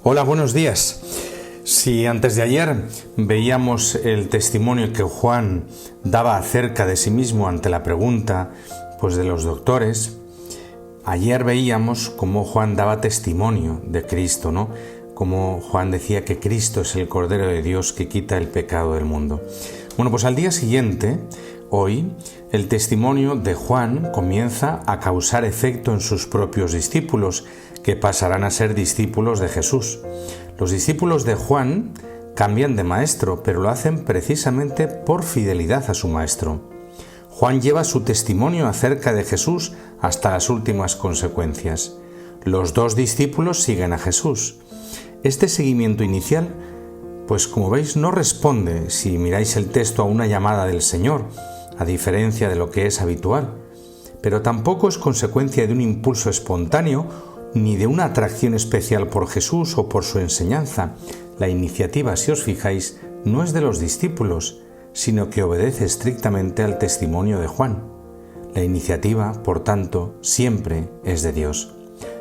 Hola, buenos días. Si antes de ayer veíamos el testimonio que Juan daba acerca de sí mismo ante la pregunta de los doctores, ayer veíamos cómo Juan daba testimonio de Cristo, ¿no? Como Juan decía que Cristo es el Cordero de Dios que quita el pecado del mundo. Bueno, pues al día siguiente, hoy, el testimonio de Juan comienza a causar efecto en sus propios discípulos, que pasarán a ser discípulos de Jesús. Los discípulos de Juan cambian de maestro, pero lo hacen precisamente por fidelidad a su maestro. Juan lleva su testimonio acerca de Jesús hasta las últimas consecuencias. Los dos discípulos siguen a Jesús. Este seguimiento inicial, como veis, no responde, si miráis el texto, a una llamada del Señor, a diferencia de lo que es habitual, pero tampoco es consecuencia de un impulso espontáneo ni de una atracción especial por Jesús o por su enseñanza. La iniciativa, si os fijáis, no es de los discípulos, sino que obedece estrictamente al testimonio de Juan. La iniciativa, por tanto, siempre es de Dios.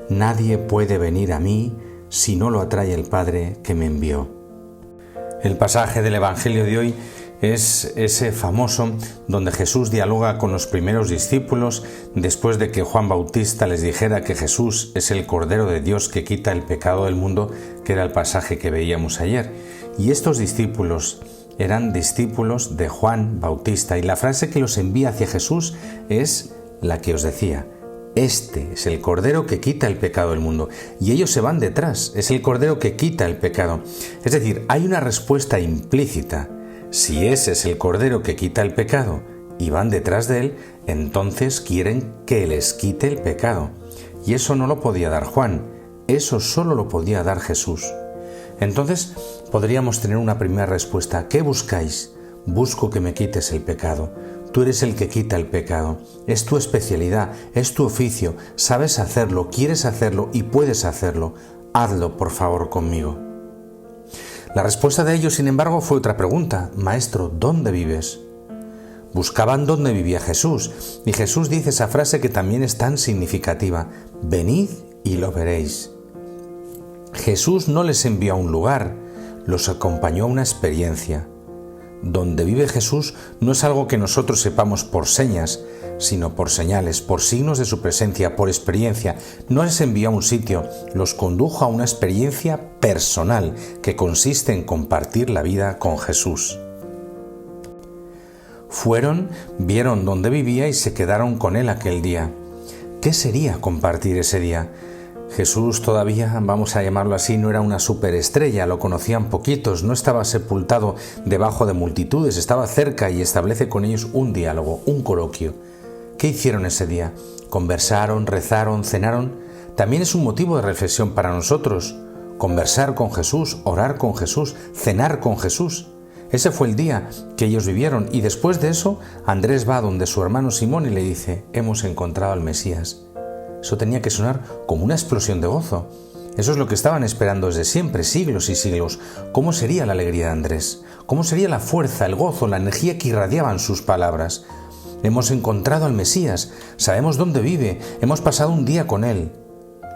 Nadie puede venir a mí si no lo atrae el Padre que me envió. El pasaje del Evangelio de hoy es ese famoso donde Jesús dialoga con los primeros discípulos después de que Juan Bautista les dijera que Jesús es el Cordero de Dios que quita el pecado del mundo, que era el pasaje que veíamos ayer. Y estos discípulos eran discípulos de Juan Bautista, y la frase que los envía hacia Jesús es la que os decía: este es el Cordero que quita el pecado del mundo. Y ellos se van detrás, es el Cordero que quita el pecado. Es decir, hay una respuesta implícita. Si ese es el Cordero que quita el pecado y van detrás de él, entonces quieren que les quite el pecado. Y eso no lo podía dar Juan, eso solo lo podía dar Jesús. Entonces podríamos tener una primera respuesta: ¿qué buscáis? Busco que me quites el pecado. Tú eres el que quita el pecado, es tu especialidad, es tu oficio, sabes hacerlo, quieres hacerlo y puedes hacerlo. Hazlo, por favor, conmigo. La respuesta de ellos, sin embargo, fue otra pregunta: Maestro, ¿dónde vives? Buscaban dónde vivía Jesús, y Jesús dice esa frase que también es tan significativa: venid y lo veréis. Jesús no les envió a un lugar, los acompañó a una experiencia. Donde vive Jesús no es algo que nosotros sepamos por señas, sino por señales, por signos de su presencia, por experiencia. No les envió a un sitio, los condujo a una experiencia personal que consiste en compartir la vida con Jesús. Fueron, vieron dónde vivía y se quedaron con él aquel día. ¿Qué sería compartir ese día? Jesús todavía, vamos a llamarlo así, no era una superestrella, lo conocían poquitos, no estaba sepultado debajo de multitudes, estaba cerca y establece con ellos un diálogo, un coloquio. ¿Qué hicieron ese día? ¿Conversaron, rezaron, cenaron? También es un motivo de reflexión para nosotros. Conversar con Jesús, orar con Jesús, cenar con Jesús. Ese fue el día que ellos vivieron, y después de eso Andrés va donde su hermano Simón y le dice: hemos encontrado al Mesías. Eso tenía que sonar como una explosión de gozo. Eso es lo que estaban esperando desde siempre, siglos y siglos. ¿Cómo sería la alegría de Andrés? ¿Cómo sería la fuerza, el gozo, la energía que irradiaban sus palabras? Hemos encontrado al Mesías, sabemos dónde vive, hemos pasado un día con él.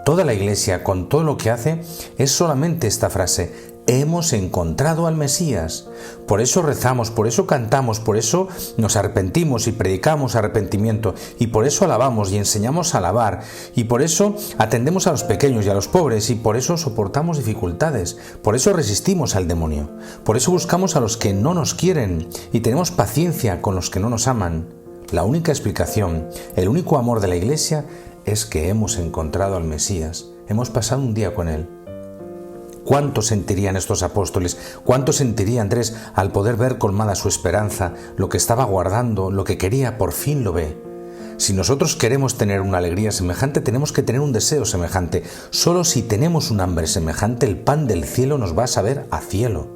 Toda la Iglesia, con todo lo que hace, es solamente esta frase: hemos encontrado al Mesías. Por eso rezamos, por eso cantamos, por eso nos arrepentimos y predicamos arrepentimiento, y por eso alabamos y enseñamos a alabar, y por eso atendemos a los pequeños y a los pobres, y por eso soportamos dificultades, por eso resistimos al demonio, por eso buscamos a los que no nos quieren y tenemos paciencia con los que no nos aman. La única explicación, el único amor de la Iglesia es que hemos encontrado al Mesías, hemos pasado un día con él. ¿Cuánto sentirían estos apóstoles? ¿Cuánto sentiría Andrés al poder ver colmada su esperanza, lo que estaba guardando, lo que quería, por fin lo ve? Si nosotros queremos tener una alegría semejante, tenemos que tener un deseo semejante. Solo si tenemos un hambre semejante, el pan del cielo nos va a saber a cielo.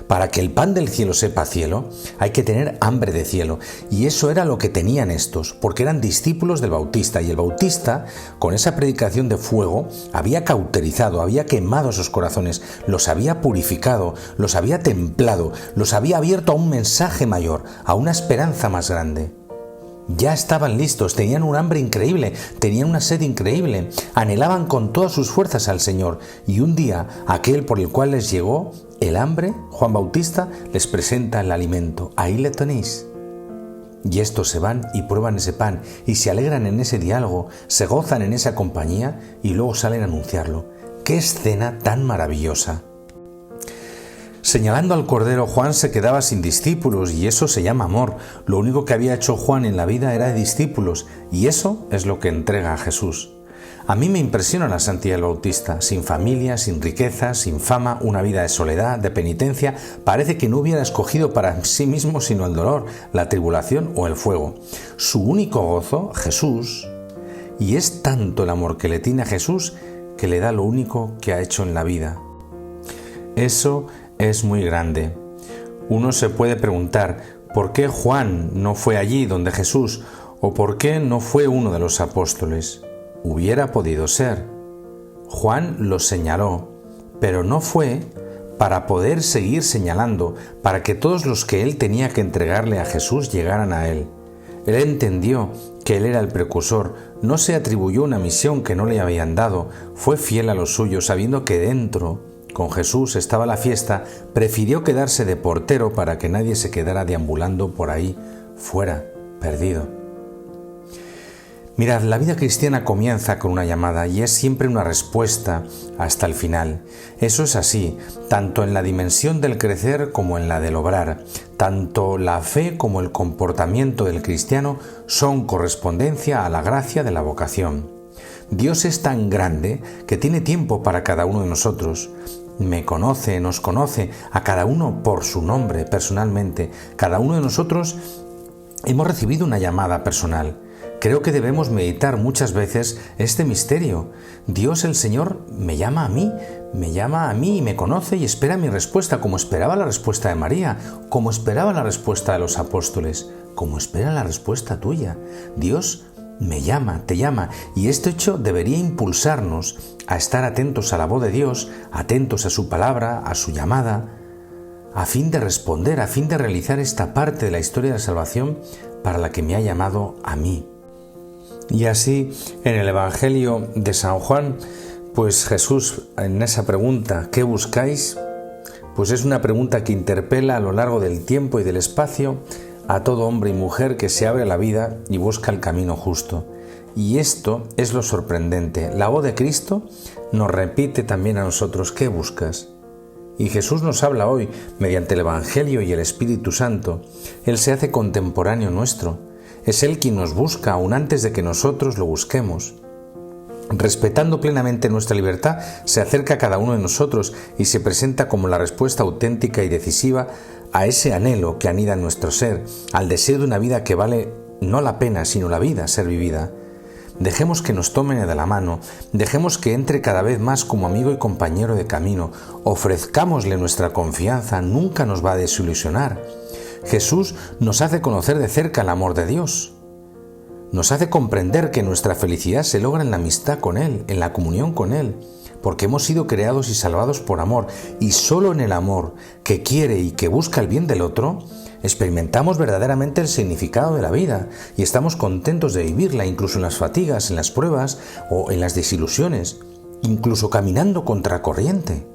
Para que el pan del cielo sepa cielo, hay que tener hambre de cielo. Y eso era lo que tenían estos, porque eran discípulos del Bautista. Y el Bautista, con esa predicación de fuego, había cauterizado, había quemado sus corazones, los había purificado, los había templado, los había abierto a un mensaje mayor, a una esperanza más grande. Ya estaban listos, tenían un hambre increíble, tenían una sed increíble, anhelaban con todas sus fuerzas al Señor. Y un día, aquel por el cual les llegó el hambre, Juan Bautista, les presenta el alimento. Ahí le tenéis. Y estos se van y prueban ese pan y se alegran en ese diálogo, se gozan en esa compañía y luego salen a anunciarlo. ¡Qué escena tan maravillosa! Señalando al Cordero, Juan se quedaba sin discípulos y eso se llama amor. Lo único que había hecho Juan en la vida era de discípulos y eso es lo que entrega a Jesús. A mí me impresiona la santidad del Bautista, sin familia, sin riqueza, sin fama, una vida de soledad, de penitencia. Parece que no hubiera escogido para sí mismo sino el dolor, la tribulación o el fuego. Su único gozo, Jesús, y es tanto el amor que le tiene a Jesús que le da lo único que ha hecho en la vida. Eso es muy grande. Uno se puede preguntar, ¿por qué Juan no fue allí donde Jesús? ¿O por qué no fue uno de los apóstoles? Hubiera podido ser. Juan lo señaló, pero no fue para poder seguir señalando, para que todos los que él tenía que entregarle a Jesús llegaran a él. Él entendió que él era el precursor, no se atribuyó una misión que no le habían dado, fue fiel a lo suyo, sabiendo que dentro, con Jesús, estaba la fiesta, prefirió quedarse de portero para que nadie se quedara deambulando por ahí, fuera, perdido. Mirad, la vida cristiana comienza con una llamada y es siempre una respuesta hasta el final. Eso es así, tanto en la dimensión del crecer como en la del obrar. Tanto la fe como el comportamiento del cristiano son correspondencia a la gracia de la vocación. Dios es tan grande que tiene tiempo para cada uno de nosotros. Me conoce, nos conoce a cada uno por su nombre personalmente. Cada uno de nosotros hemos recibido una llamada personal. Creo que debemos meditar muchas veces este misterio. Dios el Señor me llama a mí y me conoce y espera mi respuesta, como esperaba la respuesta de María, como esperaba la respuesta de los apóstoles, como espera la respuesta tuya. Dios me llama, te llama, y este hecho debería impulsarnos a estar atentos a la voz de Dios, atentos a su palabra, a su llamada, a fin de responder, a fin de realizar esta parte de la historia de la salvación para la que me ha llamado a mí. Y así, en el Evangelio de San Juan, pues Jesús, en esa pregunta, ¿qué buscáis?, pues es una pregunta que interpela a lo largo del tiempo y del espacio a todo hombre y mujer que se abre a la vida y busca el camino justo. Y esto es lo sorprendente. La voz de Cristo nos repite también a nosotros, ¿qué buscas? Y Jesús nos habla hoy, mediante el Evangelio y el Espíritu Santo. Él se hace contemporáneo nuestro. Es Él quien nos busca aún antes de que nosotros lo busquemos. Respetando plenamente nuestra libertad, se acerca a cada uno de nosotros y se presenta como la respuesta auténtica y decisiva a ese anhelo que anida en nuestro ser, al deseo de una vida que vale no la pena, sino la vida ser vivida. Dejemos que nos tomen de la mano, dejemos que entre cada vez más como amigo y compañero de camino, ofrezcámosle nuestra confianza, nunca nos va a desilusionar. Jesús nos hace conocer de cerca el amor de Dios. Nos hace comprender que nuestra felicidad se logra en la amistad con Él, en la comunión con Él, porque hemos sido creados y salvados por amor, y solo en el amor que quiere y que busca el bien del otro, experimentamos verdaderamente el significado de la vida y estamos contentos de vivirla, incluso en las fatigas, en las pruebas o en las desilusiones, incluso caminando contracorriente.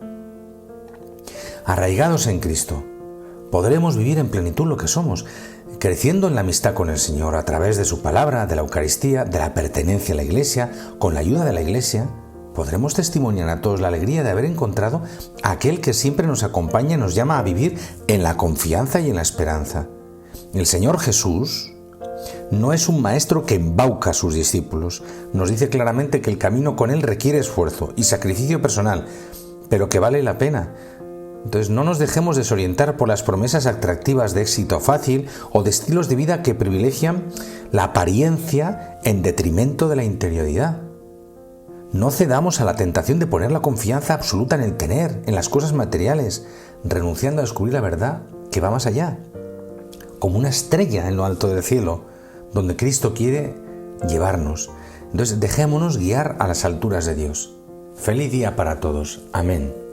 Arraigados en Cristo, podremos vivir en plenitud lo que somos, creciendo en la amistad con el Señor a través de su palabra, de la Eucaristía, de la pertenencia a la Iglesia, con la ayuda de la Iglesia. Podremos testimoniar a todos la alegría de haber encontrado a aquel que siempre nos acompaña y nos llama a vivir en la confianza y en la esperanza. El Señor Jesús no es un maestro que embauca a sus discípulos. Nos dice claramente que el camino con Él requiere esfuerzo y sacrificio personal, pero que vale la pena. Entonces no nos dejemos desorientar por las promesas atractivas de éxito fácil o de estilos de vida que privilegian la apariencia en detrimento de la interioridad. No cedamos a la tentación de poner la confianza absoluta en el tener, en las cosas materiales, renunciando a descubrir la verdad que va más allá, como una estrella en lo alto del cielo, donde Cristo quiere llevarnos. Entonces dejémonos guiar a las alturas de Dios. Feliz día para todos. Amén.